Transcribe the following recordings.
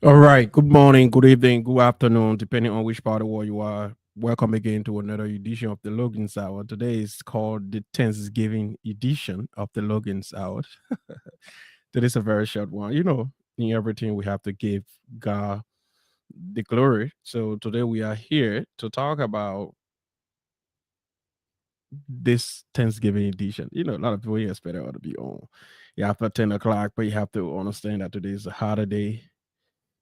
All right. Good morning, good evening, good afternoon, depending on which part of the world you are. Welcome again to another edition of the Logan's Hour. Today is called the Thanksgiving edition of the Logan's Hour. Today is a very short one. In everything we have to give God the glory. So today we are here to talk about this Thanksgiving edition. A lot of people expect it ought to be on. Yeah, after 10 o'clock, but you have to understand that today is a holiday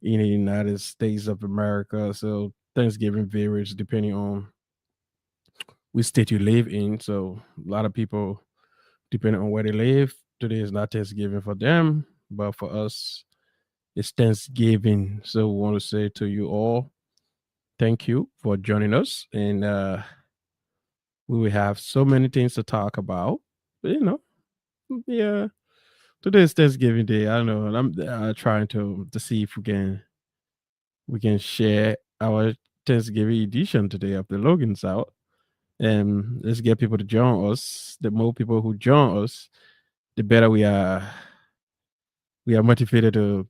in the United States of America. So Thanksgiving varies depending on which state you live in. So a lot of people, depending on where they live, today is not Thanksgiving for them, but for us, it's Thanksgiving. So we want to say to you all, thank you for joining us. And we will have so many things to talk about. But, yeah, today is Thanksgiving Day. I don't know. And I'm trying to see if we can share our Thanksgiving edition today of the Logan's out. And let's get people to join us. The more people who join us, the better we are motivated to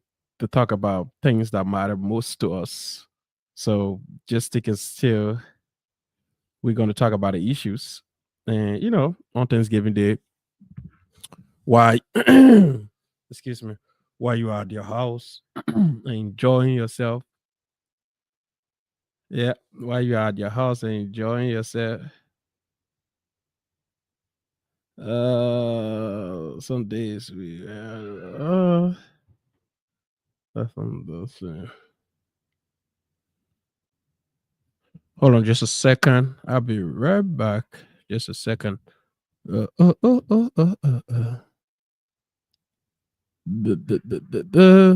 talk about things that matter most to us. So just stick us still. We're going to talk about the issues. And on Thanksgiving Day, why excuse me, while you are at your house enjoying yourself. Yeah, while you are at your house and enjoying yourself. Some days that's on those. Hold on, just a second. I'll be right back. Just a second. Uh, uh, uh, uh, uh, uh, uh. Duh.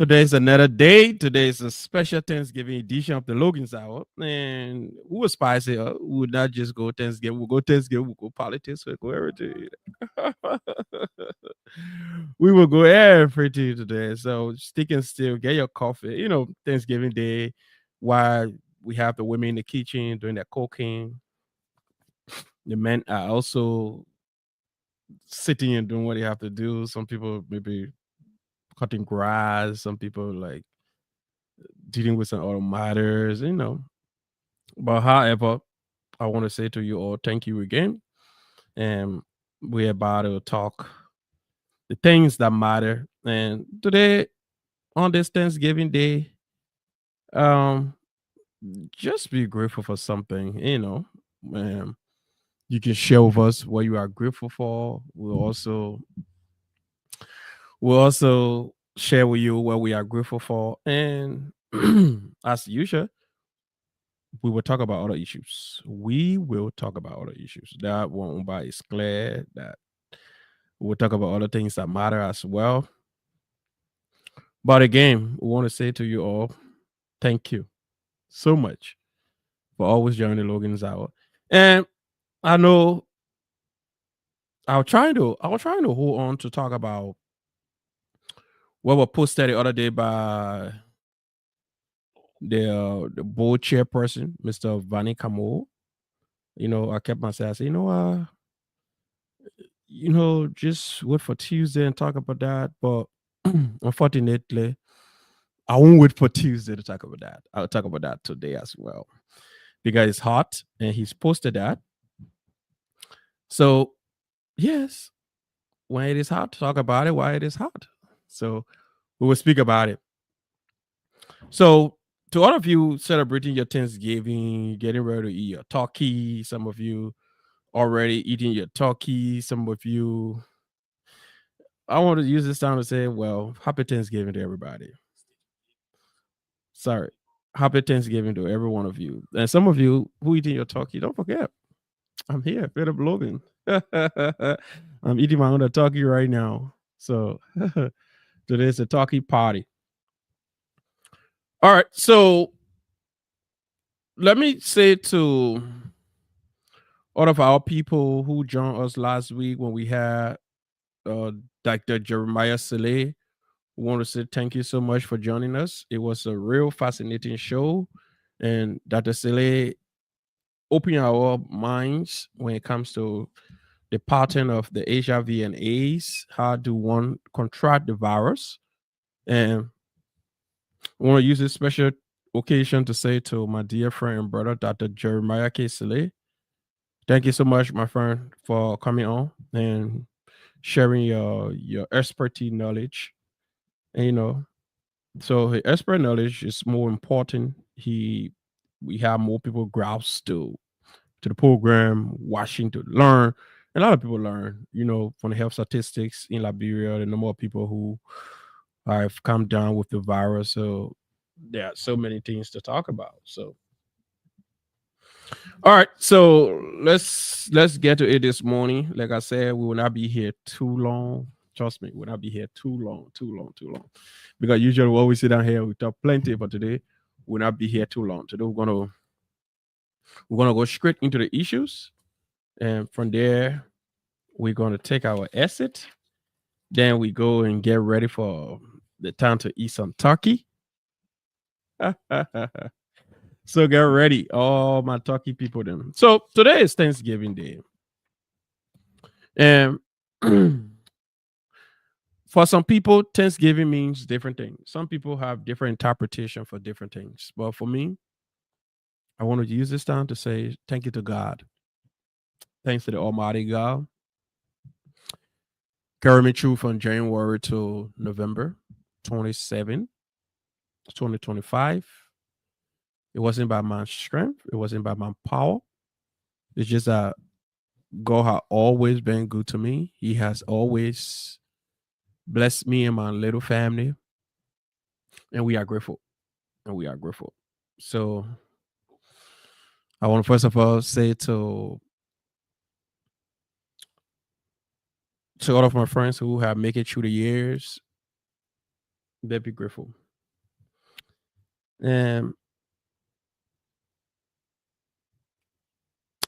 Today's another day. Today's a special Thanksgiving edition of the Logan's Hour. And we will spice it up. We would not just go Thanksgiving. We'll go Thanksgiving. We'll go politics. We'll go everything. We will go everything today. So stick and still, get your coffee. Thanksgiving Day, while we have the women in the kitchen doing their cooking, the men are also sitting and doing what they have to do. Some people maybe cutting grass. Some people like dealing with some other matters. But however, I want to say to you all, thank you again. And we're about to talk the things that matter. And today, on this Thanksgiving Day, um, just be grateful for something. Um, you can share with us what you are grateful for. We'll also share with you what we are grateful for. And as usual, we will talk about other issues. We will talk about other issues. That one by is clear. That we'll talk about other things that matter as well. But again, we want to say to you all, thank you so much for always joining the Logan's Hour. And I know I was trying to hold on to talk about what was posted the other day by the board chairperson, Mr. Vani Kamo. I kept myself. I said, just wait for Tuesday and talk about that. But unfortunately, I won't wait for Tuesday to talk about that. I'll talk about that today as well because it's hot and he's posted that. So yes, when it is hot, talk about it while it is hot. So we will speak about it. So to all of you celebrating your Thanksgiving, getting ready to eat your turkey, some of you already eating your turkey, some of you, I want to use this time to say, well, happy Thanksgiving to everybody. Sorry. Happy Thanksgiving to every one of you. And some of you who eating your turkey, don't forget, I'm here, Philip Logan. I'm eating my own turkey right now. So today's a turkey party. All right. So let me say to all of our people who joined us last week when we had Dr. Jeremiah Saleh, we want to say thank you so much for joining us. It was a real fascinating show. And Dr. Saleh opened our minds when it comes to the pattern of the HIV and AIDS. How do one contract the virus? And I want to use this special occasion to say to my dear friend and brother, Dr. Jeremiah K. Saleh, thank you so much, my friend, for coming on and sharing your expertise knowledge. And so his expert knowledge is more important. We have more people grasp to the program, watching to learn. A lot of people learn, from the health statistics in Liberia, the number of people who have come down with the virus. So there are so many things to talk about. So all right, so let's get to it this morning. Like I said, we will not be here too long. Trust me, we'll not be here too long. Because usually when we sit down here, we talk plenty, but today we'll not be here too long. Today we're gonna go straight into the issues, and from there we're gonna take our exit. Then we go and get ready for the time to eat some turkey. So get ready, all my turkey people. Then. So today is Thanksgiving Day, and for some people, Thanksgiving means different things. Some people have different interpretation for different things. But for me, I want to use this time to say thank you to God. Thanks to the Almighty God. Carry me through from January to November 27, 2025. It wasn't by my strength. It wasn't by my power. It's just that God has always been good to me. He has always blessed me and my little family. And we are grateful. So I want to first of all say to all of my friends who have made it through the years, they be grateful. And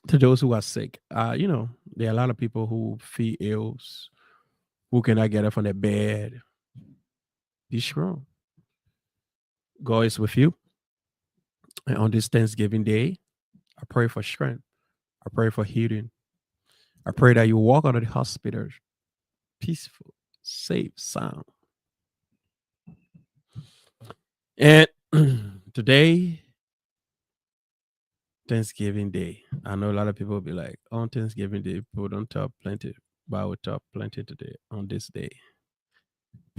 to those who are sick, there are a lot of people who feel ill, who cannot get up from their bed. Be strong. God is with you. And on this Thanksgiving Day, I pray for strength. I pray for healing. I pray that you walk out of the hospital peaceful, safe, sound. And today, Thanksgiving Day. I know a lot of people will be like, on Thanksgiving Day, people don't talk plenty, but I will talk plenty today on this day.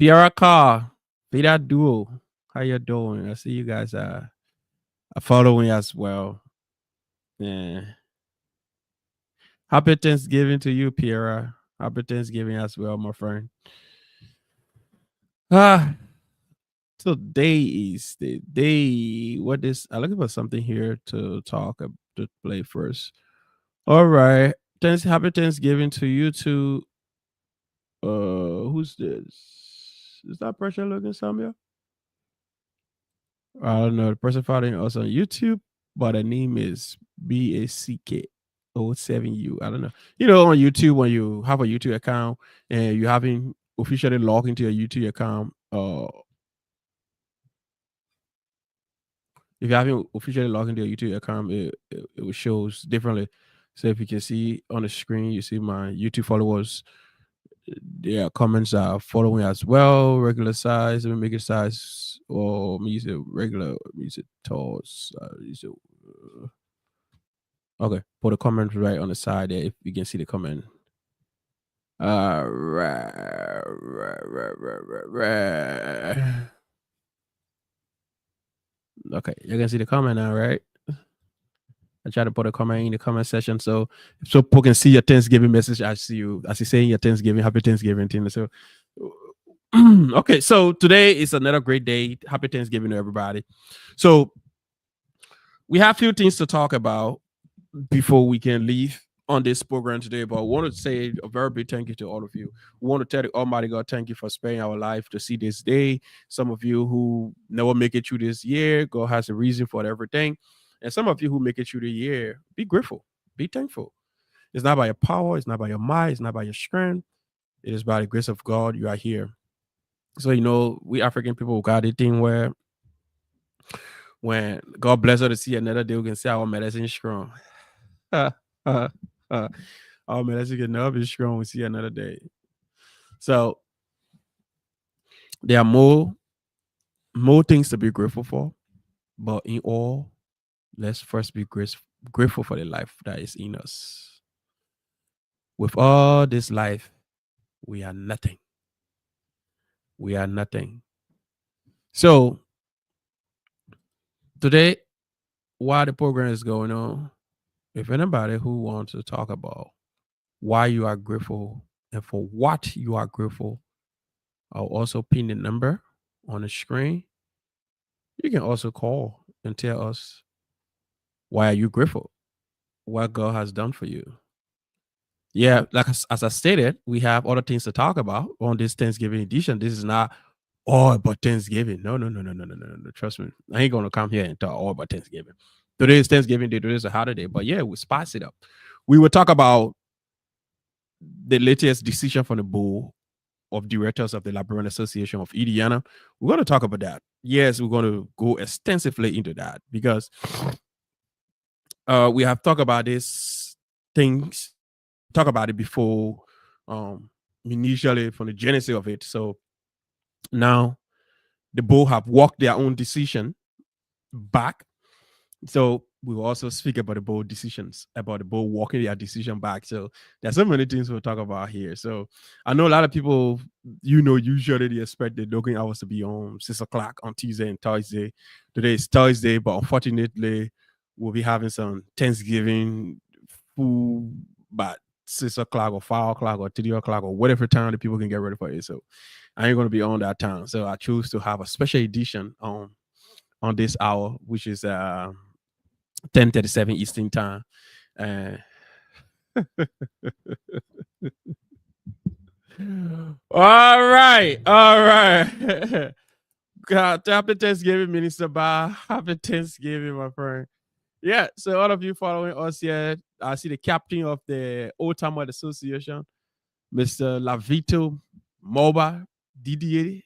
Piara Carr, Vida Duo, how you doing? I see you guys are following as well. Yeah. Happy Thanksgiving to you, Piera. Happy Thanksgiving as well, my friend. Today is the day. What is? I'm looking for something here to talk to play first. All right. Happy Thanksgiving to you too. Who's this? Is that person looking Samuel? I don't know. The person following us on YouTube, but the name is BACK07U. I don't know. On YouTube, when you have a YouTube account and you haven't officially logged into your YouTube account, if you haven't officially logged into your YouTube account, it shows differently. So if you can see on the screen, you see my YouTube followers. Their comments are following as well. Regular size, let me make it size, or me use it regular, use it tall. Use it, okay, put a comment right on the side there if you can see the comment. Okay, you can see the comment now, right? I try to put a comment in the comment section so people can see your Thanksgiving message as you saying your Thanksgiving, happy Thanksgiving thing. So okay, so today is another great day. Happy Thanksgiving to everybody. So we have a few things to talk about before we can leave on this program today, but I want to say a very big thank you to all of you. We want to tell the Almighty God, thank you for sparing our life to see this day. Some of you who never make it through this year, God has a reason for everything. And some of you who make it through the year, be grateful, be thankful. It's not by your power, it's not by your might, it's not by your strength. It is by the grace of God you are here. So, we African people got a thing where when God bless us to see another day, we can say our medicine strong. Our medicine can never be strong. We see another day. So there are more things to be grateful for, but in all, let's first be grateful for the life that is in us. With all this life, we are nothing. We are nothing. So today, while the program is going on, if anybody who wants to talk about why you are grateful and for what you are grateful, I'll also pin the number on the screen. You can also call and tell us, why are you grateful? What God has done for you. Yeah, like as I stated, we have other things to talk about on this Thanksgiving edition. This is not all about Thanksgiving. No. Trust me, I ain't gonna come here and talk all about Thanksgiving. Today is Thanksgiving Day. Today is a holiday, but yeah, we spice it up. We will talk about the latest decision from the board of directors of the Liberian Association of Indiana. We're going to talk about that. Yes, we're going to go extensively into that because we have talked about these things, talk about it before, initially from the genesis of it. So now the board have walked their own decision back. So we will also speak about the board decisions, about the board walking their decision back. So there's so many things we'll talk about here. So I know a lot of people, usually they expect the logging hours to be on 6 o'clock on Tuesday and Thursday. Today is Thursday, but unfortunately, we'll be having some Thanksgiving food by 6 o'clock or 5 o'clock or 3 o'clock or whatever time the people can get ready for it. So I ain't going to be on that time. So I choose to have a special edition on this hour, which is 10:37 Eastern time. All right. God, happy Thanksgiving, Minister Ba. Happy Thanksgiving, my friend. Yeah, so all of you following us here, I see the captain of the Old Timers Association, Mr. Lavito Moba DDA.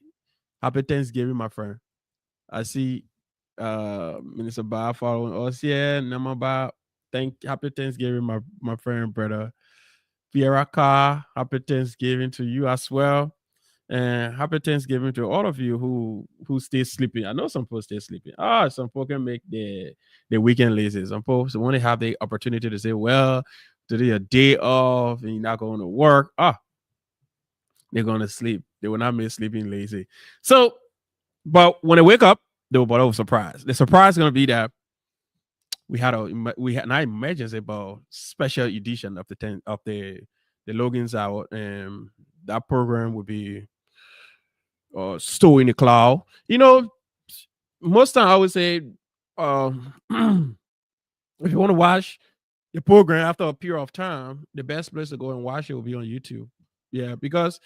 Happy Thanksgiving, my friend. I see Minister Ba following us here. Nama Ba, happy Thanksgiving, my friend, brother. Fiera Car, happy Thanksgiving to you as well. And happy Thanksgiving to all of you who stay sleeping. I know some people stay sleeping. Some people can make the weekend lazy. Some people want to have the opportunity to say, well, today a day off and you're not going to work. They're going to sleep. They will not miss sleeping lazy. So, but when they wake up, they will be surprised. The surprise is going to be that we had an emergency about special edition of the Logan's Hour, and that program would be stored in the cloud. Most time I would say, if you want to watch the program after a period of time, the best place to go and watch it will be on YouTube. Yeah, because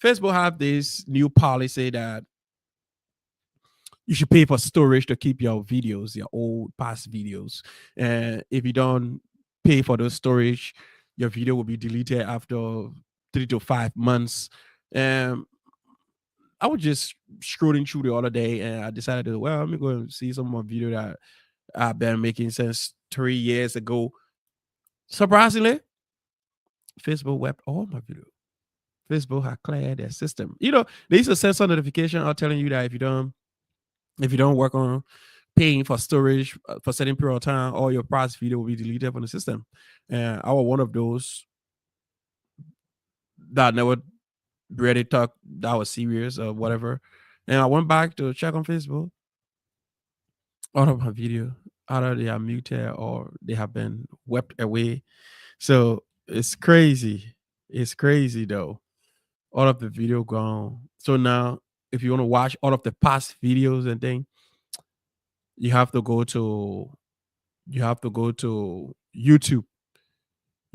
Facebook have this new policy that you should pay for storage to keep your videos, your old past videos. And if you don't pay for those storage, your video will be deleted after 3 to 5 months. I was just scrolling through the other day, and I decided to, well, let me go and see some more video that I've been making since 3 years ago. Surprisingly, Facebook wiped all my video. Facebook had cleared their system. You know, they used to send some notification out telling you that if you don't work on paying for storage for a certain period of time, all your past video will be deleted from the system. And I was one of those that never really thought that was serious or whatever. And I went back to check on Facebook. All of my video, either they are muted or they have been wiped away. So it's crazy. It's crazy though. All of the video gone. So now, if you want to watch all of the past videos and things, you have to go to YouTube.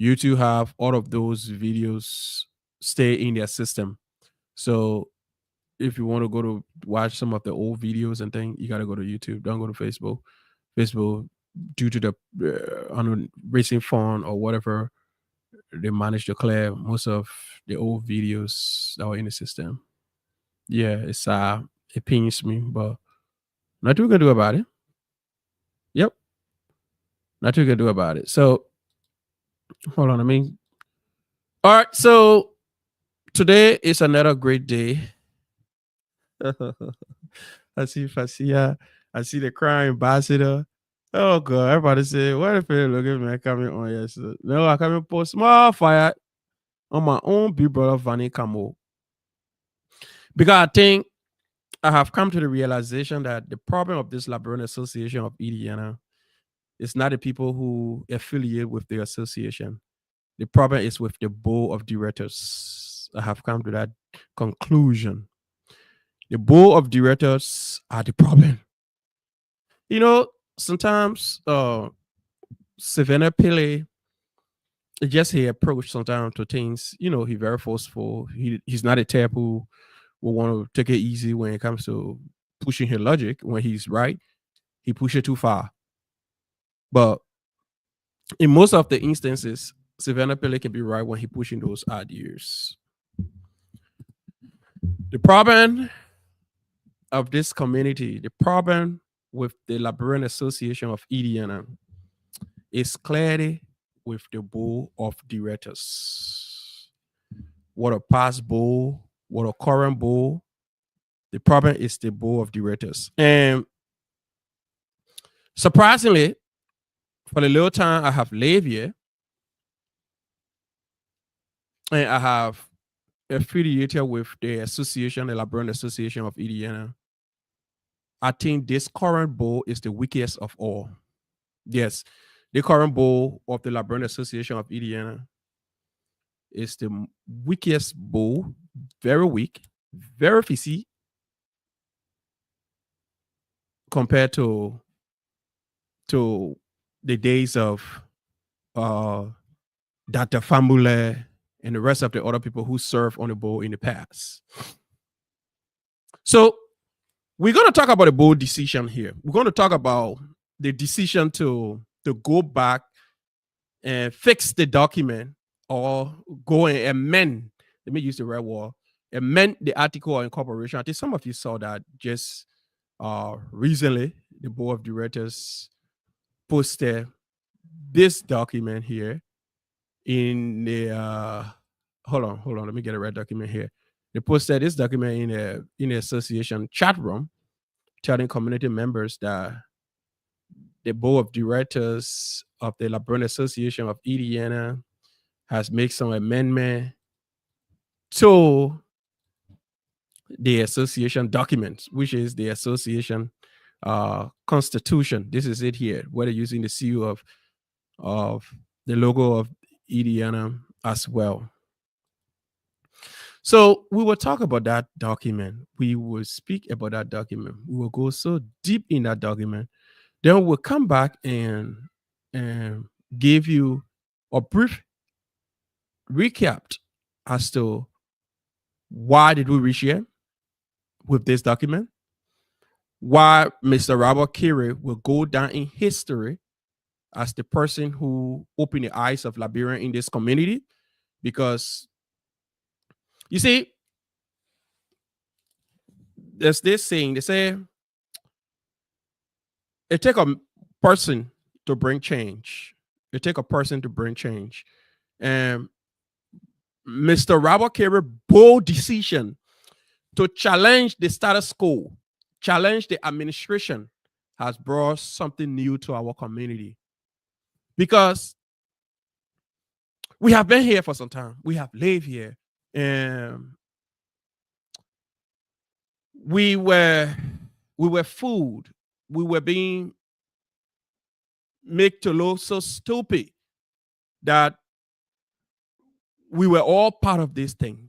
YouTube have all of those videos stay in their system. So if you want to go to watch some of the old videos and things, you got to go to YouTube. Don't go to Facebook. Facebook, due to the racing phone or whatever, they managed to clear most of the old videos that were in the system. Yeah, it pains me, but nothing we can do about it. Yep, nothing we can do about it. So hold on, all right. So today is another great day. I see Fasia. I see the crying ambassador. Oh god, everybody say, what if they look at me coming on yesterday? No, I coming post small fire on my own big brother Vanny Camo. Because I think I have come to the realization that the problem of this Liberian Association of Indiana is not the people who affiliate with the association. The problem is with the board of directors. I have come to that conclusion. The board of directors are the problem. You know, sometimes Savannah Pillay, just he approach sometimes to things, you know, he's very forceful. He's not a type who will want to take it easy when it comes to pushing his logic. When he's right, he pushes it too far. But in most of the instances, Savannah Pillay can be right when he's pushing those ideas. The problem of this community, the problem with the Liberian Association of Indiana is clearly with the board of directors. What a past board, what a current board. The problem is the board of directors. And surprisingly, for the little time I have lived here, and I have affiliated with the association, the Liberian Association of Indiana, I think this current board is the weakest of all. Yes, the current board of the Liberian Association of Indiana is the weakest board, very weak, very fishy compared to the days of Dr. Famule and the rest of the other people who served on the board in the past. So we're going to talk about a board decision here. We're going to talk about the decision to go back and fix the document or go and amend. Let me use the right word. Amend the article of incorporation. I think some of you saw that just recently. The board of directors posted this document here in the hold on, let me get a right document here. They posted this document in the association chat room, telling community members that the board of directors of the Liberian Association of Indiana has made some amendment to the association documents, which is the association constitution. This is it here, where they're using the seal of the logo of Indiana as well. So we will talk about that document. We will speak about that document. We will go so deep in that document. Then we'll come back and give you a brief recap as to why did we reach here with this document, why Mr. Robert Carey will go down in history as the person who opened the eyes of Liberian in this community. Because you see, there's this saying, they say, it take a person to bring change. It take a person to bring change. And Mr. Robert Carey's bold decision to challenge the status quo, challenge the administration, has brought something new to our community. Because we have been here for some time. We have lived here. And we were fooled. We were being made to look so stupid that we were all part of this thing.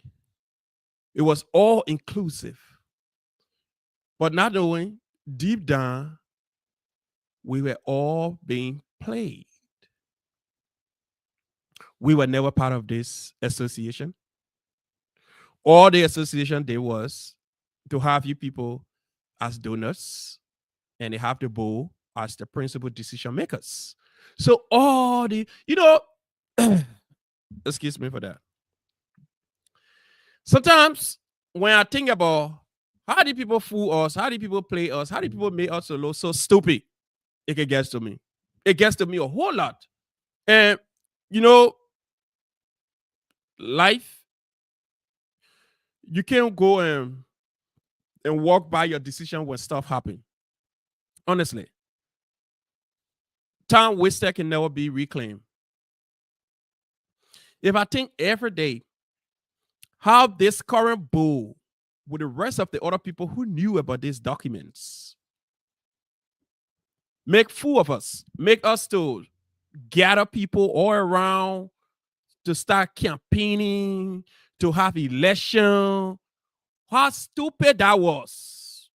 It was all inclusive. But not knowing, deep down, we were all being played. We were never part of this association. All the association did was to have you people as donors, and they have the board as the principal decision makers. So all the, excuse me for that. Sometimes when I think about how did people fool us, how did people play us, how did people make us look so stupid, it gets to me. It gets to me a whole lot. And, life, you can't go and walk by your decision when stuff happen. Honestly. Time wasted can never be reclaimed. If I think every day how this current bull with the rest of the other people who knew about these documents make fool of us, make us to gather people all around to start campaigning, to have election. How stupid that was.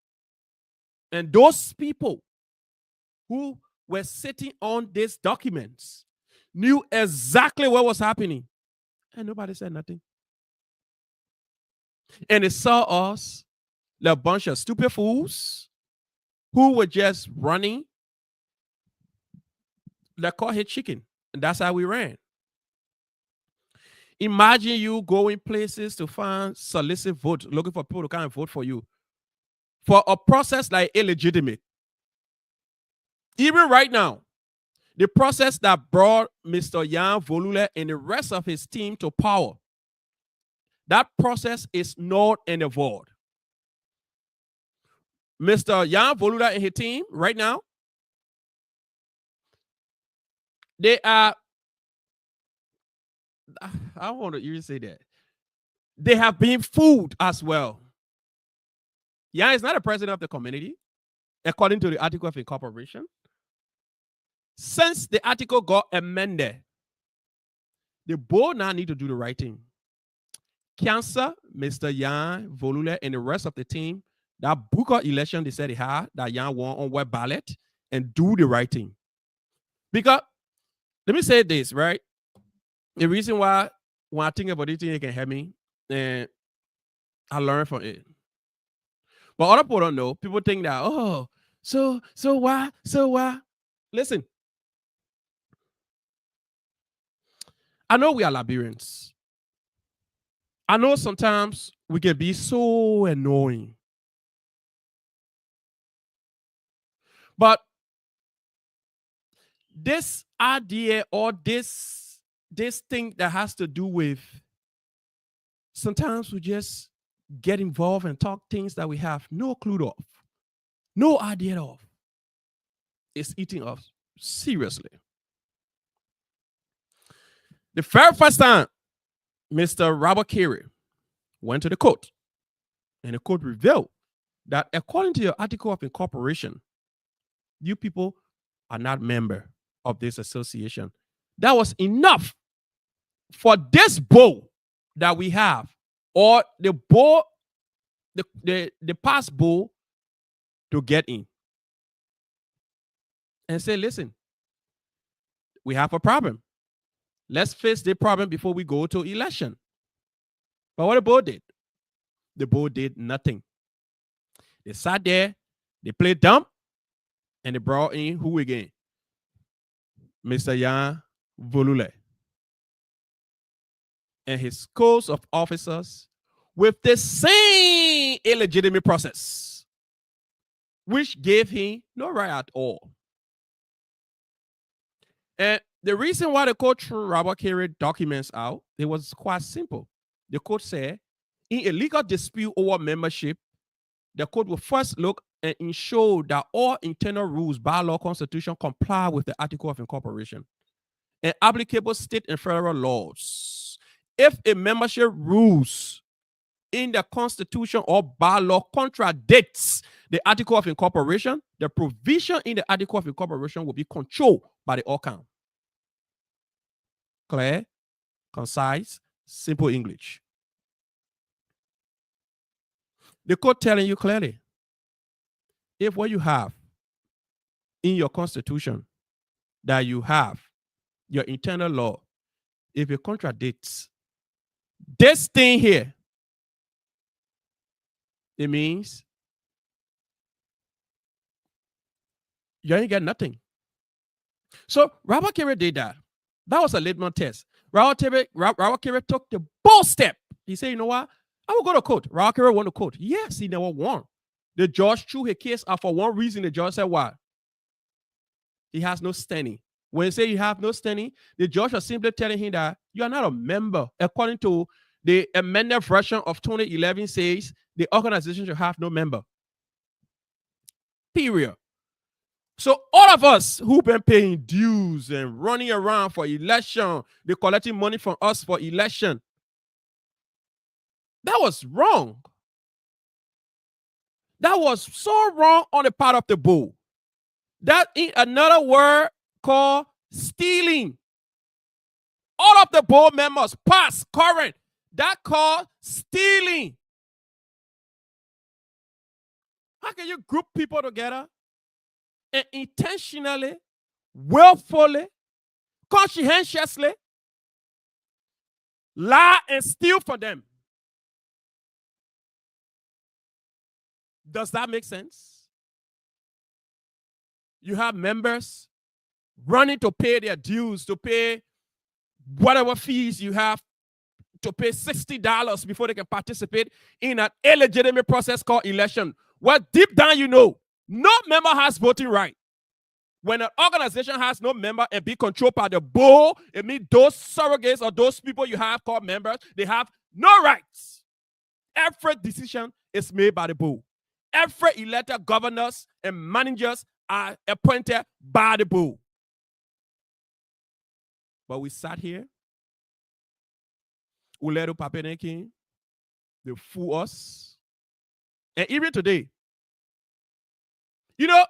And those people who were sitting on these documents knew exactly what was happening. And nobody said nothing. And they saw us, like a bunch of stupid fools who were just running like caught chicken. And that's how we ran. Imagine you going places to find solicit vote, looking for people to come and vote for you. For a process like illegitimate. Even right now, the process that brought Mr. Jan Volule and the rest of his team to power, that process is null and void. Mr. Jan Volule and his team right now, they are, I don't want to even say that. They have been fooled as well. Jan is not a president of the community, according to the article of incorporation. Since the article got amended, the board now need to do the right thing. Cancel Mr. Jan Volule and the rest of the team that book of election they said they had, that Jan won on web ballot, and do the right thing. Because, let me say this, right? The reason why when I think about this thing, it can help me, and I learn from it. But other people don't know. People think that, oh, so why? Listen, I know we are Liberians. I know sometimes we can be so annoying. But this idea or this thing that has to do with, sometimes we just get involved and talk things that we have no clue of, no idea of. It's eating us seriously. The very first time Mr. Robert Carey went to the court, and the court revealed that according to your article of incorporation, you people are not member of this association. That was enough for this board that we have, or the board, the past board, to get in and say, listen, we have a problem. Let's face the problem before we go to election. But what the board did? The board did nothing. They sat there, they played dumb, and they brought in who again? Mr. Jan Volule and his scores of officers with the same illegitimate process, which gave him no right at all. And the reason why the court threw Robert Carey documents out, it was quite simple. The court said, in a legal dispute over membership, the court will first look and ensure that all internal rules, bylaw, constitution comply with the Article of Incorporation and applicable state and federal laws. If a membership rules in the constitution or bylaw contradicts the Article of Incorporation, the provision in the Article of Incorporation will be controlled by the outcome. Clear, concise, simple English. The court telling you clearly, if what you have in your constitution that you have, your internal law, if it contradicts this thing here, it means you ain't get nothing. So Robert Carey did that. That was a litmus test. Robert Carey took the bold step. He said, you know what? I will go to court. Robert Carey won the court. Yes, he never won. The judge threw his case out for one reason. The judge said, what? He has no standing. When you say you have no standing, the judge was simply telling him that you are not a member. According to the amended version of 2011 says the organization should have no member. Period. So all of us who've been paying dues and running around for election, they're collecting money from us for election. That was wrong. That was so wrong on the part of the bull. That in another word called stealing. All of the board members, past, current, that called stealing. How can you group people together and intentionally, willfully, conscientiously lie and steal from them? Does that make sense? You have members running to pay their dues, to pay whatever fees you have, to pay $60 before they can participate in an illegitimate process called election. Well, deep down, you know, no member has voting right. When an organization has no member and be controlled by the bull, it means those surrogates or those people you have called members, they have no rights. Every decision is made by the bull. Every elected governors and managers are appointed by the bull. But we sat here, we let the Papeneki, they fool us. And even today, you know,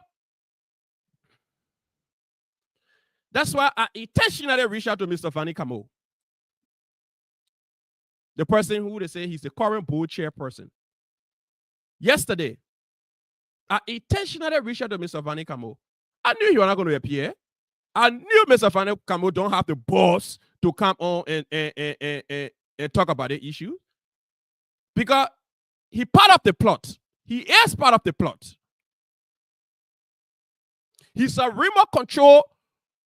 that's why I intentionally reached out to Mr. Vanny Camo, the person who they say he's the current board chairperson. Yesterday, I intentionally reached out to Mr. Vanny Camo. I knew you were not going to appear. I knew Mr. Vanny Camo don't have the balls to come on and talk about the issue because he part of the plot. He is part of the plot. He's a remote control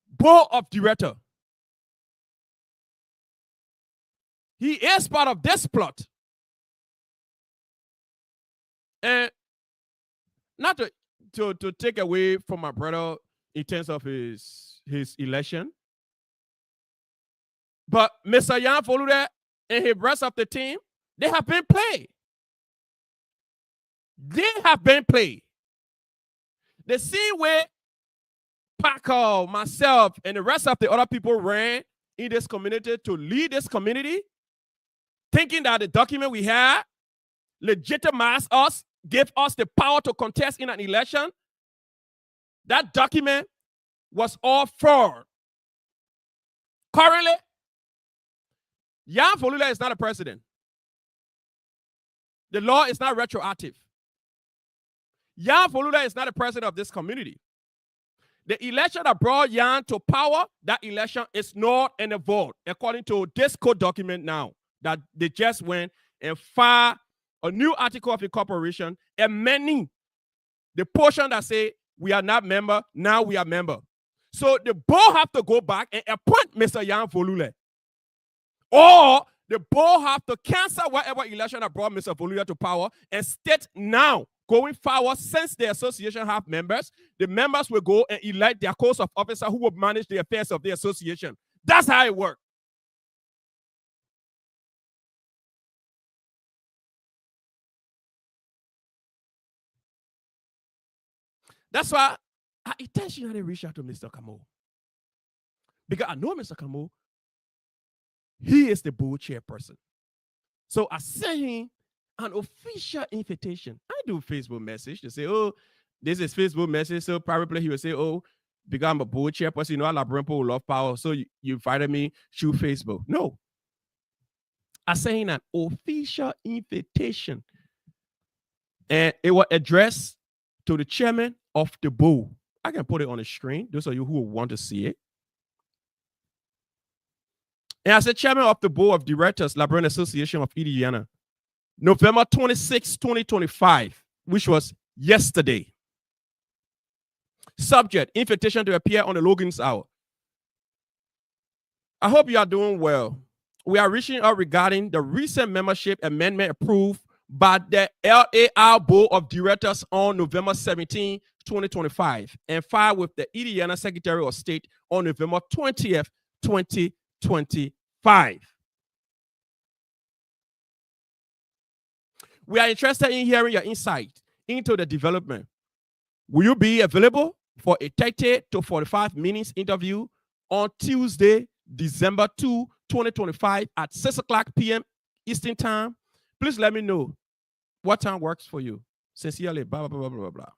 board of director. He is part of this plot. And not to take away from my brother in terms of his election, but Mr. Jan Volude and his rest of the team, they have been played. They have been played. The same way Paco, myself, and the rest of the other people ran in this community to lead this community, thinking that the document we had legitimized us, gave us the power to contest in an election. That document was all fraud. Currently, Jan Volude is not a president. The law is not retroactive. Jan Volude is not a president of this community. The election that brought Jan to power, that election is not in a vote, according to this code document now, that they just went and filed a new article of incorporation, amending the portion that say we are not member, now we are member. So the board have to go back and appoint Mr. Jan Volude. Or The board have to cancel whatever election that brought Mr. Voluya to power and state now, going forward, since the association have members, the members will go and elect their course of officer who will manage the affairs of the association. That's how it works. That's why I intentionally reached out to Mr. Kamo. Because I know Mr. Kamo, he is the board chairperson. So I sent him an official invitation. I do Facebook message to say, oh, this is Facebook message. So probably he will say, oh, because I'm a board chairperson, you know, Alabrampo love power. So you invited me through Facebook. No. I sent him an official invitation. And it was addressed to the chairman of the board. I can put it on the screen. Those of you who want to see it. And as the chairman of the board of directors, Liberian Association of Indiana, November 26, 2025, which was yesterday. Subject, invitation to appear on the Logan's Hour. I hope you are doing well. We are reaching out regarding the recent membership amendment approved by the LAR Board of Directors on November 17, 2025, and filed with the Indiana Secretary of State on November 20th, 2025. We are interested in hearing your insight into the development. Will you be available for a 30 to 45 minutes interview on Tuesday, December 2, 2025 at 6 o'clock p.m. Eastern Time? Please let me know what time works for you. Sincerely, blah, blah, blah, blah, blah, blah.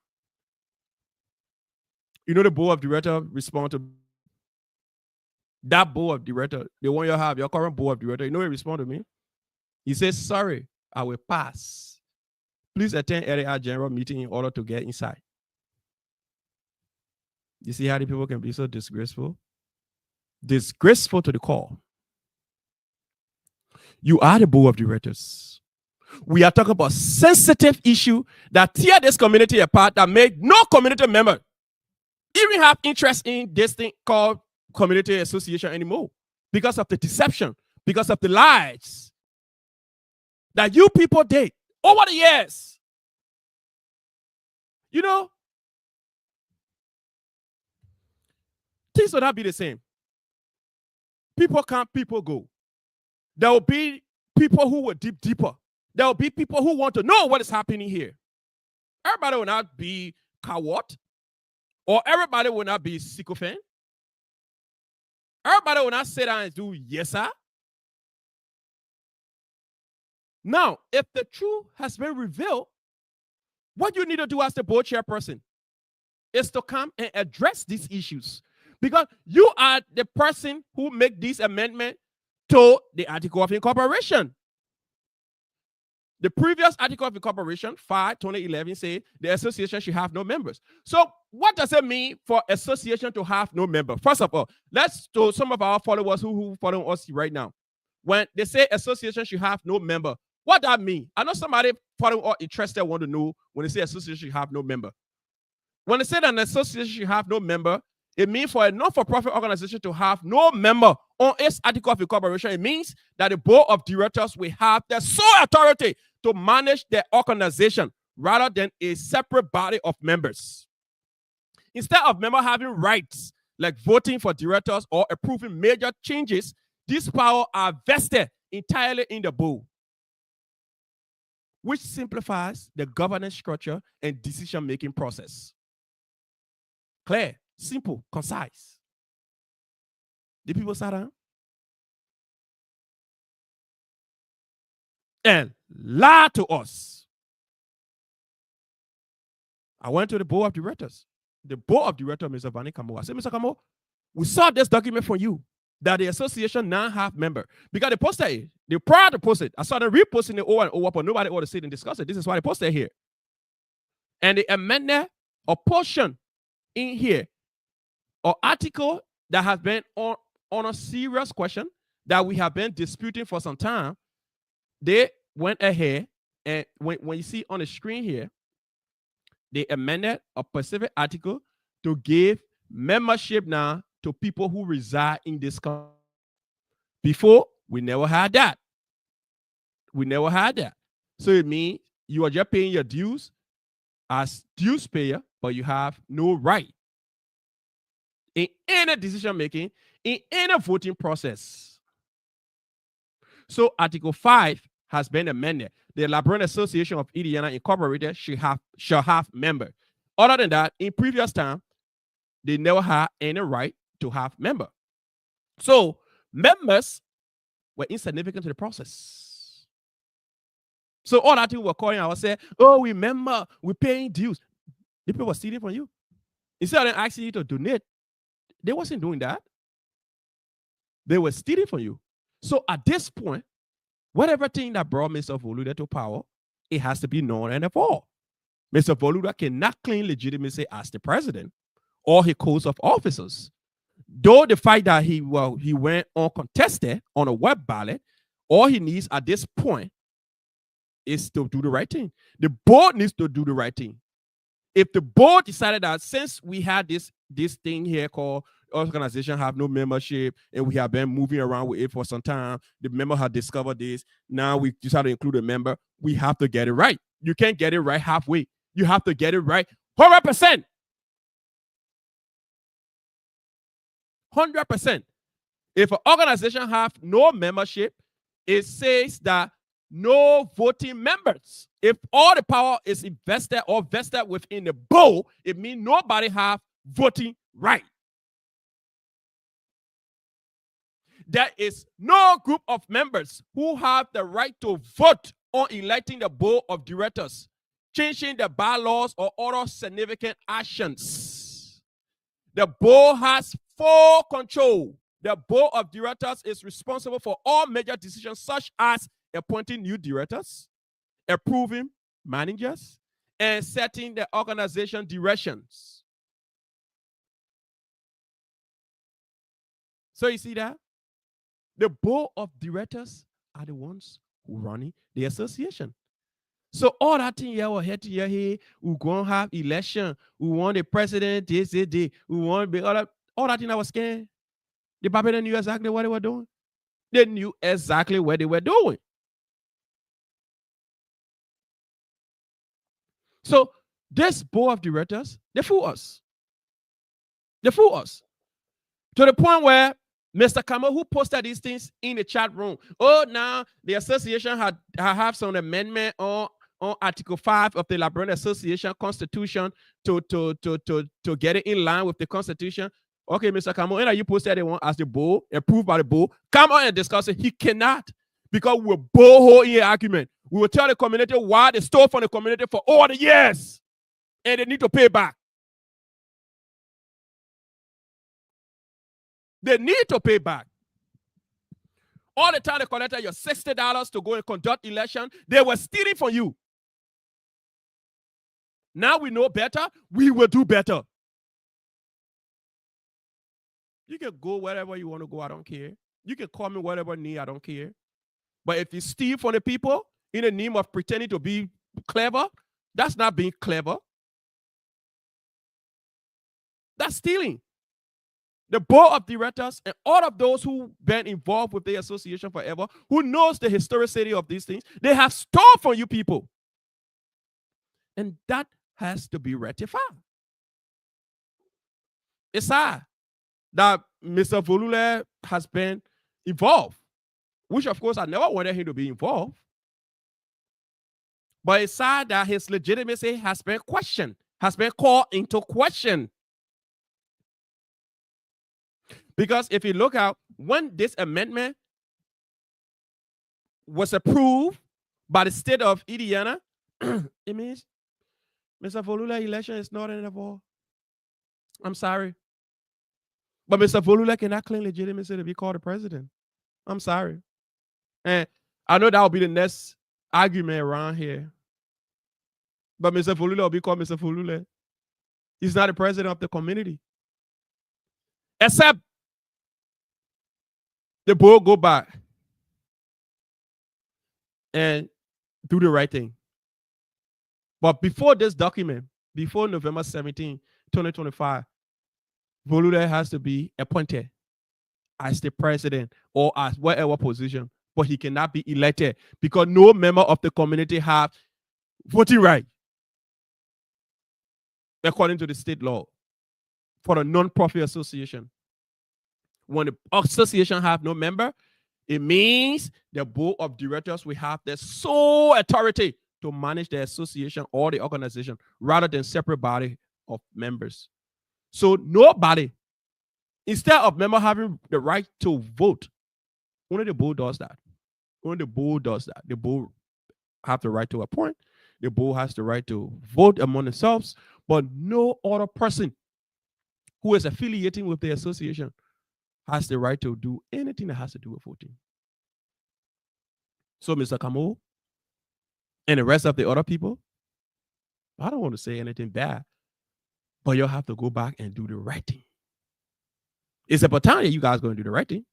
You know the board of directors respond to that board of directors, the one you have, your current board of directors. You know he respond to me? He says, sorry, I will pass. Please attend LAR general meeting in order to get inside. You see how the people can be so disgraceful? Disgraceful to the core. You are the board of directors. We are talking about sensitive issue that tear this community apart, that made no community member even have interest in this thing called community association anymore, because of the deception, because of the lies that you people did over the years. You know, things will not be the same. People come, people go. There will be people who will dig deeper. There will be people who want to know what is happening here. Everybody will not be coward, or everybody will not be sycophant. Everybody will not sit down and do yes, sir. Now, if the truth has been revealed, what you need to do as the board chairperson is to come and address these issues, because you are the person who make this amendment to the Article of Incorporation. The previous Article of Incorporation, 5/2011, say the association should have no members. So what does it mean for association to have no member? First of all, let's to some of our followers who follow us right now. When they say association should have no member, what that mean? I know somebody following or interested want to know when they say association should have no member. When they say that an association should have no member, it means for a not-for-profit organization to have no member on its Article of Incorporation. It means that the board of directors will have the sole authority to manage the organization rather than a separate body of members. Instead of members having rights like voting for directors or approving major changes, these powers are vested entirely in the board, which simplifies the governance structure and decision-making process. Clear, simple, concise. The people sat down and lied to us. I went to the board of directors. The board of directors, Mr. Vani Kamo. I said, Mr. Kamo, we saw this document from you that the association now have member. Because they posted it. They prior to post it. I saw them reposting it over and over, but nobody ought to sit and discuss it. This is why they posted here. And the amendment or portion in here or article that has been on a serious question that we have been disputing for some time, they went ahead and when you see on the screen here, they amended a specific article to give membership now to people who reside in this country. Before, we never had that. We never had that. So it means you are just paying your dues as dues payer, but you have no right in any decision making, in any voting process. So Article 5 has been amended. The Librarian Association of Indiana Incorporated shall have members. Other than that, in previous time, they never had any right to have member. So members were insignificant to the process. So all that thing were calling, I was saying, oh, remember, we're paying dues. The people were stealing from you. Instead of asking you to donate, they wasn't doing that. They were stealing from you. So at this point, whatever thing that brought Mr. Voluda to power, it has to be known and all. Mr. Voluda cannot claim legitimacy as the president or his codes of officers. Though the fact that he went uncontested on a web ballot, all he needs at this point is to do the right thing. The board needs to do the right thing. If the board decided that since we had this thing here called organization have no membership and we have been moving around with it for some time, the member had discovered this, now we decided to include a member, we have to get it right. You can't get it right halfway. You have to get it right 100%. 100%. If an organization have no membership, it says that no voting members. If all the power is invested or vested within the board, it means nobody have voting right. There is no group of members who have the right to vote on electing the board of directors, changing the bylaws, or other significant actions. The board has full control. The board of directors is responsible for all major decisions such as appointing new directors, approving managers, and setting the organization directions. So you see that? The board of directors are the ones who run the association. So all that thing here, we're here, we're going to have election, we want the president, this, we want all that thing that was scared. The Babylon knew exactly what they were doing. They knew exactly what they were doing. So this board of directors, they fool us. They fool us. To the point where Mr. Kamal, who posted these things in the chat room, oh, now the association have some amendment on Article 5 of the Librarian Association Constitution to get it in line with the Constitution. Okay, Mr. Kamal, and you posted it one as the board, approved by the board. Come on and discuss it. He cannot, because we're both in argument. We will tell the community why they stole from the community for all the years, and they need to pay back. They need to pay back. All the time they collected your $60 to go and conduct election, they were stealing from you. Now we know better, we will do better. You can go wherever you want to go, I don't care. You can call me whatever need, I don't care. But if you steal from the people in the name of pretending to be clever, that's not being clever. That's stealing. The board of directors and all of those who've been involved with the association forever, who knows the historicity of these things, they have stolen from you people. And that has to be rectified. It's sad that Mr. Volule has been involved, which of course I never wanted him to be involved. But it's sad that his legitimacy has been questioned, has been called into question. Because if you look out, when this amendment was approved by the state of Indiana, it means Mr. Volule election is not involved. I'm sorry. But Mr. Volule cannot claim legitimacy to be called the president. I'm sorry. And I know that will be the next argument around here. But Mr. Volule will be called Mr. Volule. He's not the president of the community. Except the board go back and do the right thing. But before this document, before November 17, 2025, Volule has to be appointed as the president or as whatever position. but he cannot be elected because no member of the community have voting right according to the state law for a non-profit association. When the association have no member, it means the board of directors will have the sole authority to manage the association or the organization rather than separate body of members. So nobody, instead of member having the right to vote, only the board does that. Only the board does that. The board have the right to appoint. The board has the right to vote among themselves, but no other person who is affiliating with the association has the right to do anything that has to do with voting. So, Mr. Kamo and the rest of the other people, I don't want to say anything bad, but you'll have to go back and do the right thing. It's about time that you guys going to do the right thing.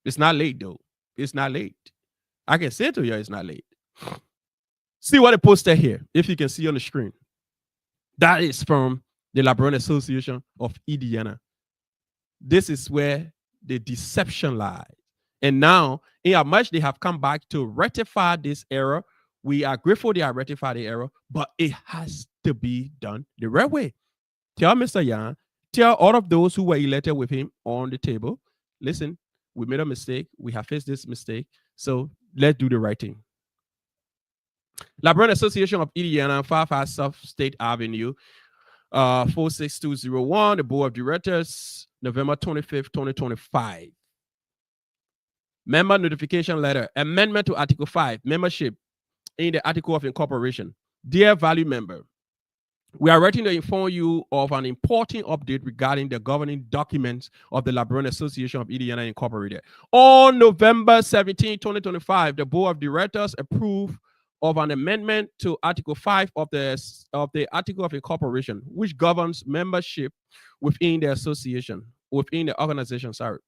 It's not late, though. It's not late. I can say to you, it's not late. See what it posted here, if you can see on the screen. That is from the Liberian Association of Indiana. This is where the deception lies. And now, in how much they have come back to rectify this error, we are grateful they have rectified the error, but it has to be done the right way. Tell Mr. Yan, tell all of those who were elected with him on the table, listen, we made a mistake. We have faced this mistake. So let's do the right thing. Liberian Association of Indiana, 55 South State Avenue, 46201, the Board of Directors, November 25th, 2025. Member notification letter, amendment to Article 5, membership in the Article of Incorporation. Dear value member, we are writing to inform you of an important update regarding the governing documents of the Liberian Association of Indiana Incorporated. On November 17, 2025, the Board of Directors approved of an amendment to Article 5 of the Article of Incorporation, which governs membership within the association, within the organization, sorry.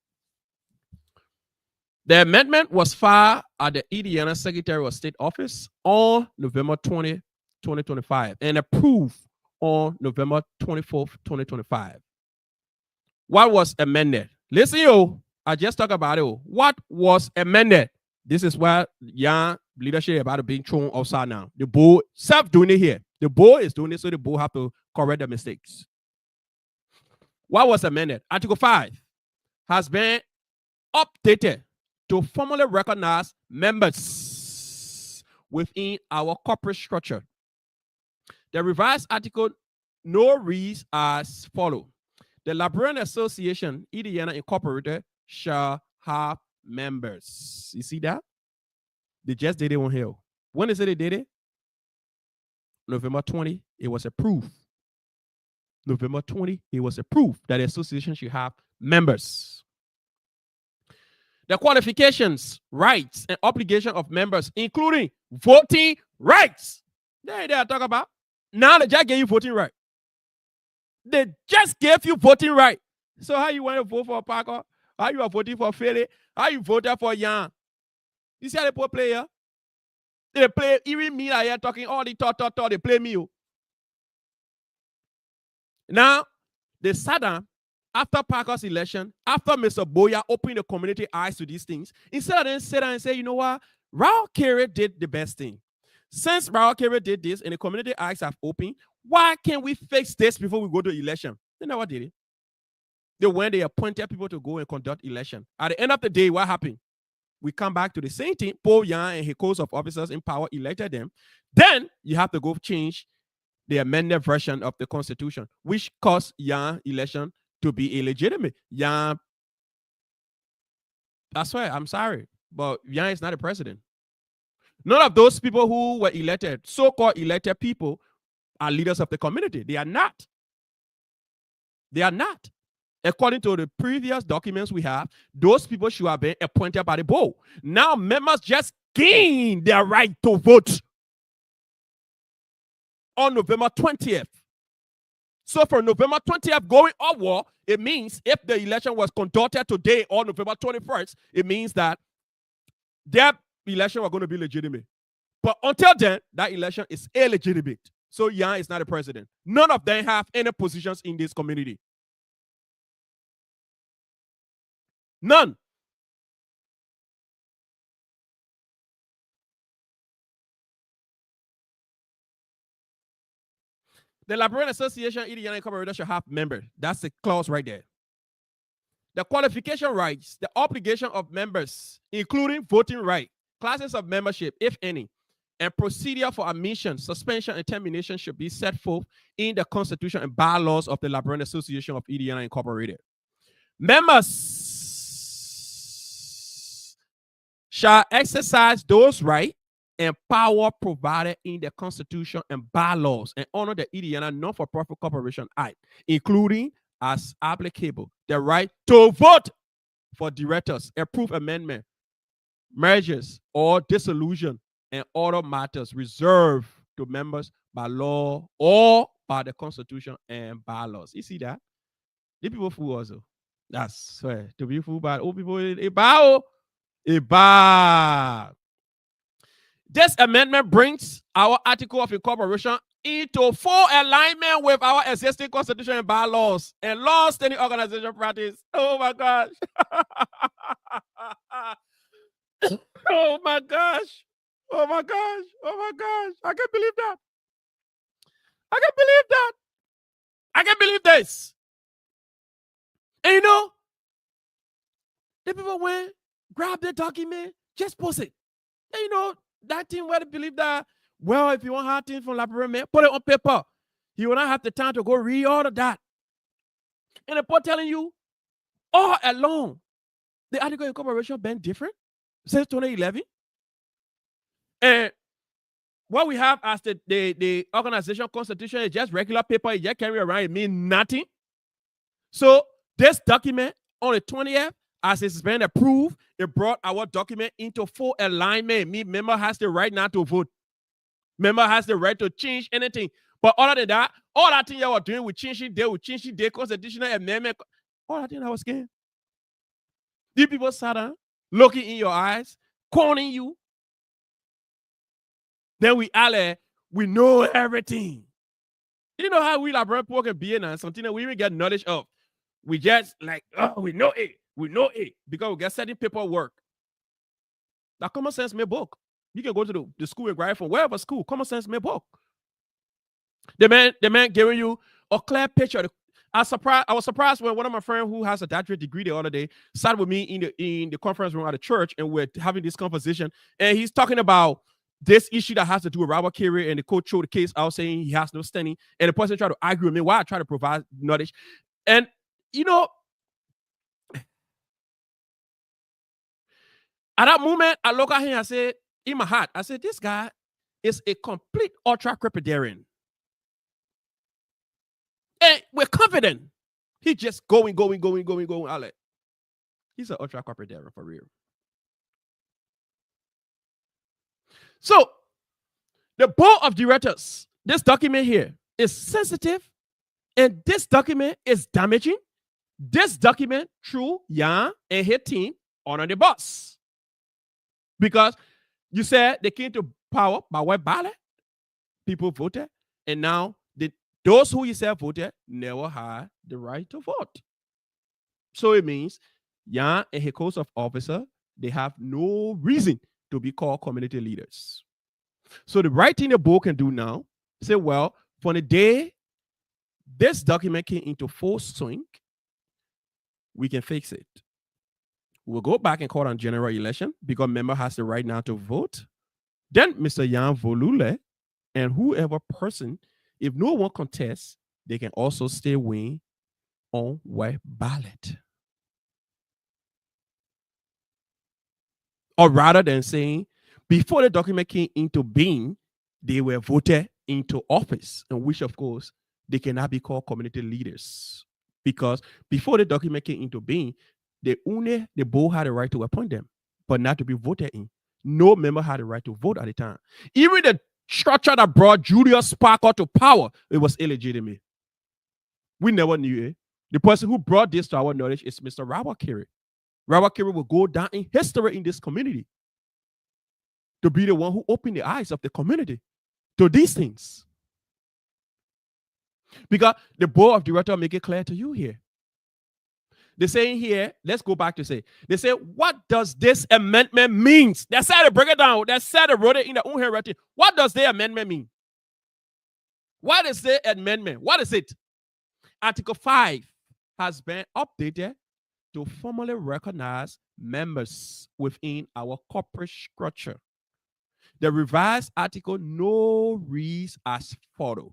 The amendment was filed at the Indiana Secretary of State office on November 20, 2025, and approved on November 24th, 2025. What was amended? Listen, yo, I just talked about it. What was amended? This is where young leadership about to be thrown outside now. The board self doing it here. The board is doing it, so the board have to correct the mistakes. What was amended? Article 5 has been updated to formally recognize members within our corporate structure. The revised article now reads as follows. The Liberian Association, Indiana Incorporated, shall have members. You see that? They just did it on here. When they said they did it? November 20, it was approved. November 20, it was approved that the association should have members. The qualifications, rights, and obligation of members, including voting rights. They talk about. Now they just gave you voting right. They just gave you voting right. So how you want to vote for Parker? How you are voting for Philly? How you voted for Yan? You see how they put player? They play, even me I here talking all the talk, they play me. Now, they sat down after Parker's election, after Mr. Boya opened the community eyes to these things, instead of them sit down and say, you know what, Raul Carey did the best thing. Since Raul Carey did this and the community eyes have opened, why can't we fix this before we go to election? They never did it. They went, they appointed people to go and conduct election. At the end of the day, what happened? We come back to the same thing. Paul Yan and his course of officers in power elected them. Then you have to go change the amended version of the Constitution, which caused Yan election to be illegitimate. Yan, I swear, I'm sorry, but Yan is not a president. None of those people who were elected, so-called elected people, are leaders of the community. They are not. They are not. According to the previous documents we have, those people should have been appointed by the board. Now members just gain their right to vote on November 20th. So for November 20th going upward, it means if the election was conducted today on November 21st, it means that their election was going to be legitimate. But until then, that election is illegitimate. So Yan is not a president. None of them have any positions in this community. None. The Liberian Association, Indiana Incorporated, should have members. That's the clause right there. The qualification rights, the obligation of members, including voting right, classes of membership, if any, and procedure for admission, suspension, and termination should be set forth in the Constitution and bylaws of the Liberian Association of Indiana Incorporated. Members shall exercise those rights and power provided in the Constitution and bylaws and honor the Indiana Non-for-Profit Corporation Act, including, as applicable, the right to vote for directors, approve amendment, mergers, or dissolution, and other matters reserved to members by law or by the Constitution and bylaws. You see that? The people fool also. That's right. To be fooled by old people, a bow. This amendment brings our article of incorporation into full alignment with our existing Constitution and bylaws and long-standing organization practice. Oh my gosh. Oh my gosh. Oh my gosh. Oh my gosh. I can't believe that. I can't believe that. I can't believe this. And you know, the people went, grab the document, just post it. And you know, that thing where they believe that, well, if you want hard things from Liberian, put it on paper. You will not have the time to go read all of that. And the report telling you all along, the article of incorporation been different since 2011. And what we have as the organization constitution is just regular paper. You just carry around, it means nothing. So this document on the 20th, as it's been approved, it brought our document into full alignment. Member has the right not to vote. Member has the right to change anything. But other than that, all that thing you were doing with changing their constitutional amendment, all that thing I was scared. These people sat down, looking in your eyes, calling you. Then we know everything. You know how we like people can be in something that we even get knowledge of. We just like, oh, we know it. We know it because we get certain paperwork. That common sense may book. You can go to the school and grab from wherever school. Common sense may book. The man giving you a clear picture. I was surprised when one of my friends who has a doctorate degree the other day sat with me in the conference room at the church and we're having this conversation. And he's talking about this issue that has to do with Robert Carey, and the court threw the case out saying he has no standing. And the person tried to argue with me while I try to provide knowledge. And you know, at that moment, I look at him and I said, in my heart, I said, this guy is a complete ultra-crepidarian. And we're confident. He's just going. He's an ultra-crepidarian for real. So, the board of directors, this document here is sensitive, and this document is damaging. This document, through Yan and his team, on the bus. Because you said they came to power by web ballot. People voted. And now those who you said voted never had the right to vote. So it means Yan and his coast of officer, they have no reason to be called community leaders. So the right thing the board can do now, say, well, from the day this document came into full swing, we can fix it. We'll go back and call on general election because member has the right now to vote. Then Mr. Yan Volule and whoever person, if no one contests, they can also stay win on web ballot. Or rather than saying, before the document came into being, they were voted into office, in which, of course, they cannot be called community leaders. Because before the document came into being, the board had the right to appoint them, but not to be voted in. No member had the right to vote at the time. Even the structure that brought Julius Sparker to power, it was illegitimate. We never knew it. The person who brought this to our knowledge is Mr. Robert Carey. Robert Carey will go down in history in this community to be the one who opened the eyes of the community to these things. Because the board of directors make it clear to you here. They're saying here, let's go back to say, they say, what does this amendment mean? They said to break it down. They said they wrote it in their own handwriting. What does the amendment mean? What is the amendment? What is it? Article 5 has been updated to formally recognize members within our corporate structure. The revised article now reads as follows.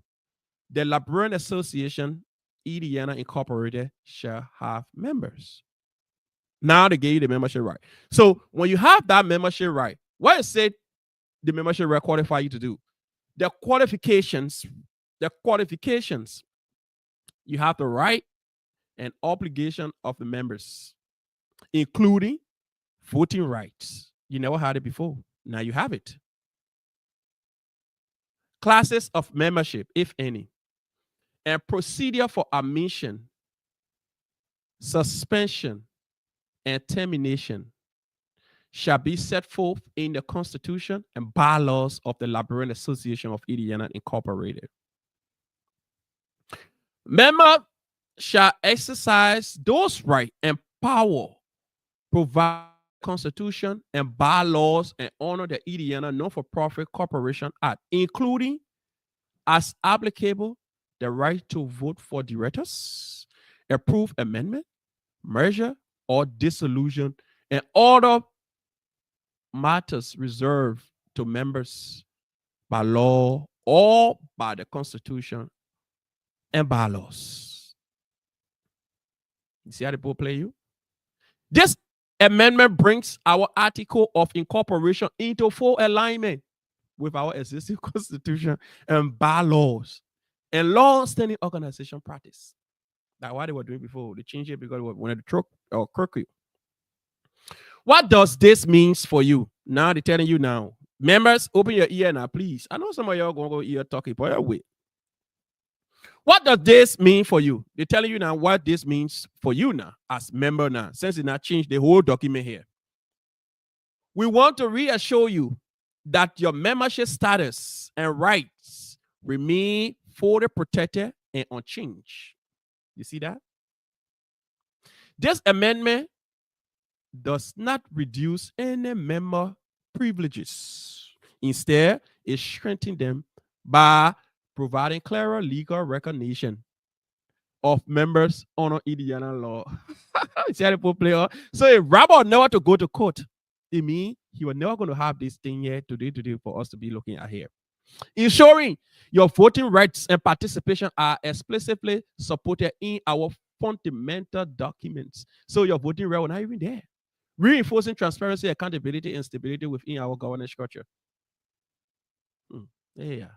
The Librarian Association, Indiana Incorporated, shall have members. Now they gave you the membership right. So when you have that membership right, what is it the membership right qualify you to do? The qualifications, you have the right and obligation of the members, including voting rights. You never had it before. Now you have it. Classes of membership, if any, and procedure for admission, suspension, and termination shall be set forth in the Constitution and bylaws of the Librarian Association of Indiana Incorporated. Member shall exercise those rights and power provide Constitution and bylaws and honor the Indiana Non-for-Profit Corporation Act, including, as applicable, the right to vote for directors, approve amendment, merger, or dissolution, and other matters reserved to members by law or by the Constitution and bylaws. You see how the ball play you? This amendment brings our article of incorporation into full alignment with our existing Constitution and bylaws and long-standing organization practice. That's what they were doing before. They changed it because they wanted to truck or crook you. What does this mean for you? Now they're telling you now. Members, open your ear now, please. I know some of y'all going to go ear talking, but wait. What does this mean for you? They're telling you now what this means for you now as member now, since it not changed the whole document here. We want to reassure you that your membership status and rights remain fully protected and unchanged. You see that? This amendment does not reduce any member privileges. Instead, it strengthens them by providing clearer legal recognition of members under Indiana law. See how the player? So if Robert never to go to court, it means he was never going to have this thing here today for us to be looking at here. Ensuring your voting rights and participation are explicitly supported in our fundamental documents. So your voting right was not even there. Reinforcing transparency, accountability, and stability within our governance structure. Yeah.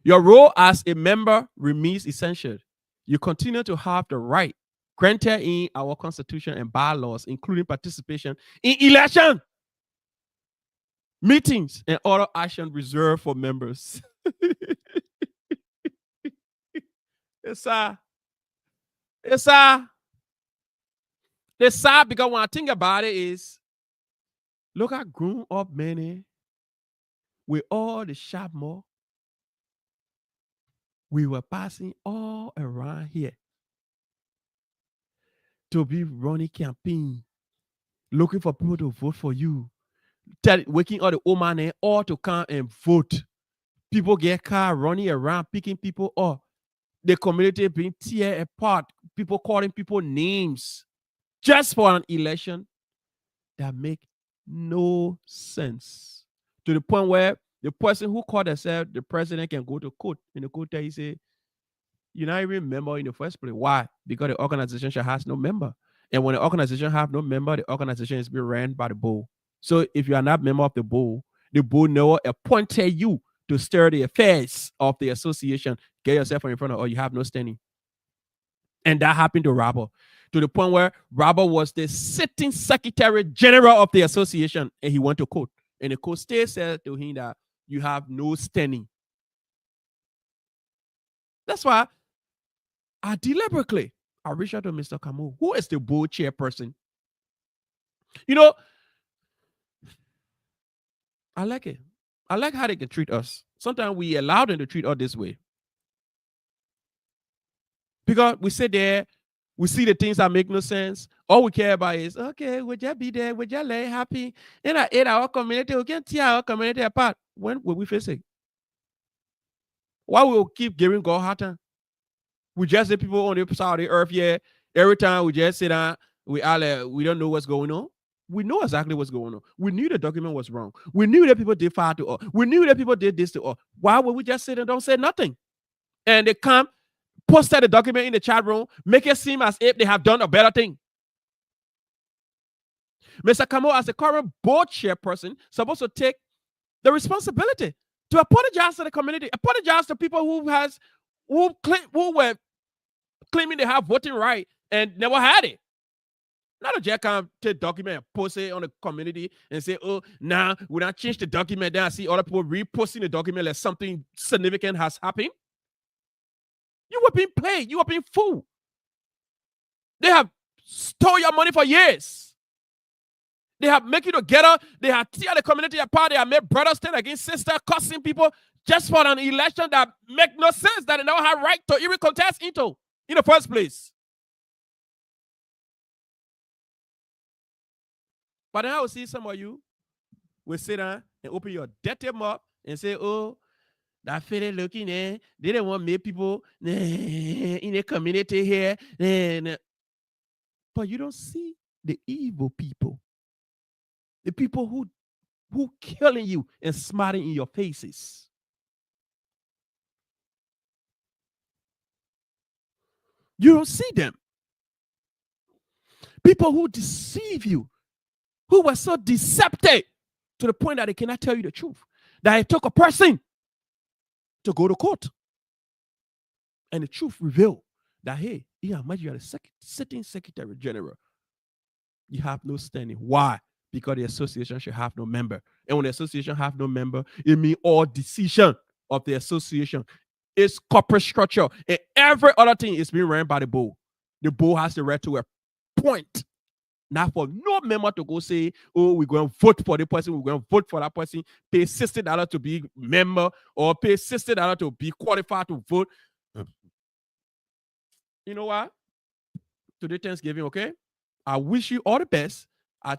Your role as a member remains essential. You continue to have the right granted in our Constitution and bylaws, including participation in election, meetings, and other action reserved for members. It's sad because when I think about it is, look at grown up many with all the sharp more. We were passing all around here to be running campaign, looking for people to vote for you, waking all the old man all to come and vote. People get car running around, picking people up. The community being tear apart, people calling people names just for an election that make no sense. To the point where the person who called themselves the president can go to court. In the court, he say, you're not even a member in the first place. Why? Because the organization has no member. And when the organization have no member, the organization is being ran by the board. So if you are not a member of the board never appointed you to stir the affairs of the association. Get yourself in front of, or you have no standing. And that happened to Robert, to the point where Robert was the sitting secretary general of the association, and he went to court. And the court still said to him that you have no standing. That's why I deliberately reached out to Mr. Camus, who is the board chairperson. You know, I like it. I like how they can treat us. Sometimes we allow them to treat us this way. Because we sit there, we see the things that make no sense. All we care about is, okay, would you be there? Would you lay happy? In our community, we can tear our community apart. When will we face it? Why we will keep giving God hard time? We just the people on the side of the earth here. Every time we just sit down, we don't know what's going on. We know exactly what's going on. We knew the document was wrong. We knew that people did fire to us. We knew that people did this to us. Why would we just sit and don't say nothing? And they come, posted the document in the chat room, make it seem as if they have done a better thing. Mr. Kamo, as the current board chairperson, supposed to take the responsibility to apologize to the community, apologize to people who were claiming they have voting right and never had it. Not a jack can take document and post it on the community and say, oh, now when I change the document, then I see other people reposting the document like something significant has happened. You were being played. You were being fooled. They have stole your money for years. They have make you together. They have tear the community apart. They have made brothers stand against sisters, cussing people just for an election that make no sense, that they never had right to even contest into in the first place. But then I will see some of you will sit down and open your dirty mouth and say, oh, that fella looking there, they don't want make people in the community here. But you don't see the evil people. The people who killing you and smiling in your faces. You don't see them. People who deceive you, who were so deceptive to the point that they cannot tell you the truth. That it took a person to go to court. And the truth revealed that, hey, you are the sitting Secretary General. You have no standing. Why? Because the association should have no member. And when the association have no member, it means all decision of the association is corporate structure. And every other thing is being run by the board. The board has the right to a point. Not for no member to go say, oh, we're going to vote for the person, we're going to vote for that person, pay $60 to be member, or pay $60 to be qualified to vote. You know what? Today, Thanksgiving, okay? I wish you all the best. I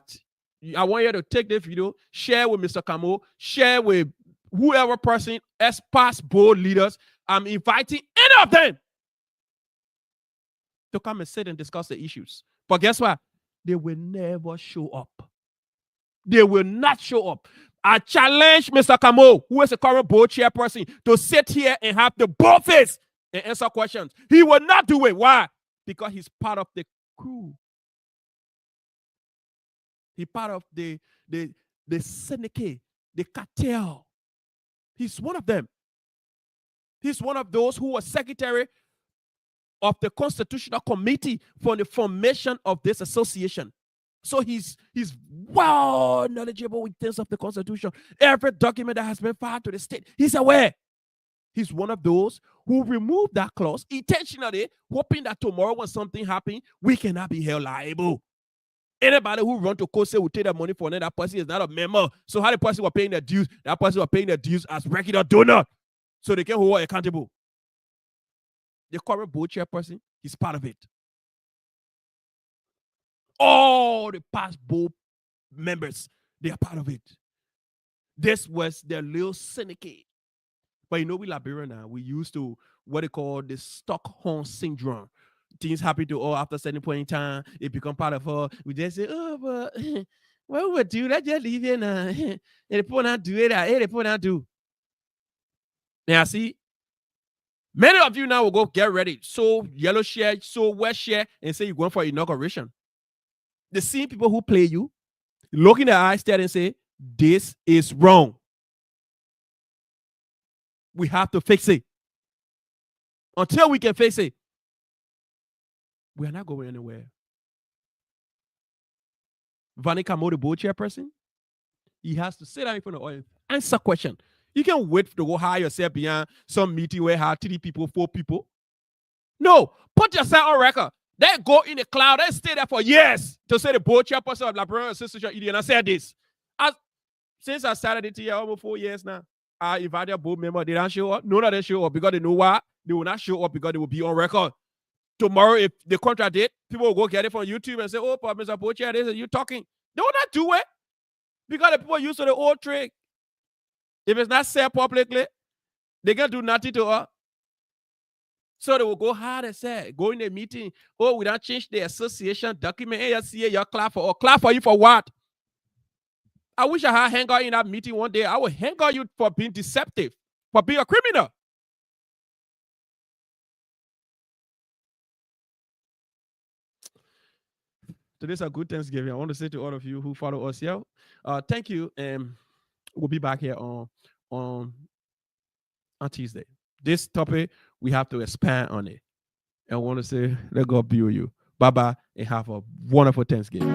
want you to take this video, share with Mr. Kamo, share with whoever person as past board leaders. I'm inviting any of them to come and sit and discuss the issues. But guess what? They will never show up. They will not show up. I challenge Mr. Kamo, who is the current board chairperson, to sit here and have the bold face and answer questions. He will not do it. Why? Because he's part of the crew. He's part of the syndicate, the cartel. He's one of them. He's one of those who was secretary of the Constitutional Committee for the formation of this association. So he's well knowledgeable in terms of the Constitution. Every document that has been filed to the state, he's aware. He's one of those who removed that clause intentionally, hoping that tomorrow when something happens, we cannot be held liable. Anybody who run to court say will take that money for another person is not a member. So how the person was paying the dues, that person was paying the dues as regular donor. So they can hold accountable. The current board chairperson, he's part of it. All the past board members, they are part of it. This was their little syndicate. But you know, we Liberia now, we used to what they call the Stockholm syndrome. Things happen to all after a certain point in time, it become part of her. We just say, oh, but what would do? Let's just leave here now. And they put not do it. Hey, they put not do. Now, see, many of you now will go get ready. So yellow share, so wet share, and say you're going for inauguration. The same people who play you, look in the eyes, stare and say, this is wrong. We have to fix it. Until we can fix it, we are not going anywhere. Vani Kamo, the board chairperson, he has to sit down in front of and answer question. You can wait to go hire yourself beyond some meeting where have 3 people, 4 people. No, put yourself on record. They go in the cloud, they stay there for years to say the board chairperson of Liberian Association Idiot. And I said this. Since I started it here almost 4 years now, I invited a board member. They don't show up. None of them show up because they know why. They will not show up because they will be on record. Tomorrow, if they contradict it, people will go get it from YouTube and say, oh, but Mr. Board Chair, this is you talking. They will not do it because the people used to the old trick. If it's not said publicly, They can't do nothing to her. So they will go hard and say, go in a meeting. Oh, we don't change the association document. ASCA, your clap for, or clap for you for what? I wish I had hang out in that meeting one day. I would hang out you for being deceptive, for being a criminal. Today's a good Thanksgiving. I want to say to all of you who follow us here, thank you. We'll be back here on Tuesday. This topic, we have to expand on it. And I want to say, let God be with you. Bye-bye, and have a wonderful Thanksgiving.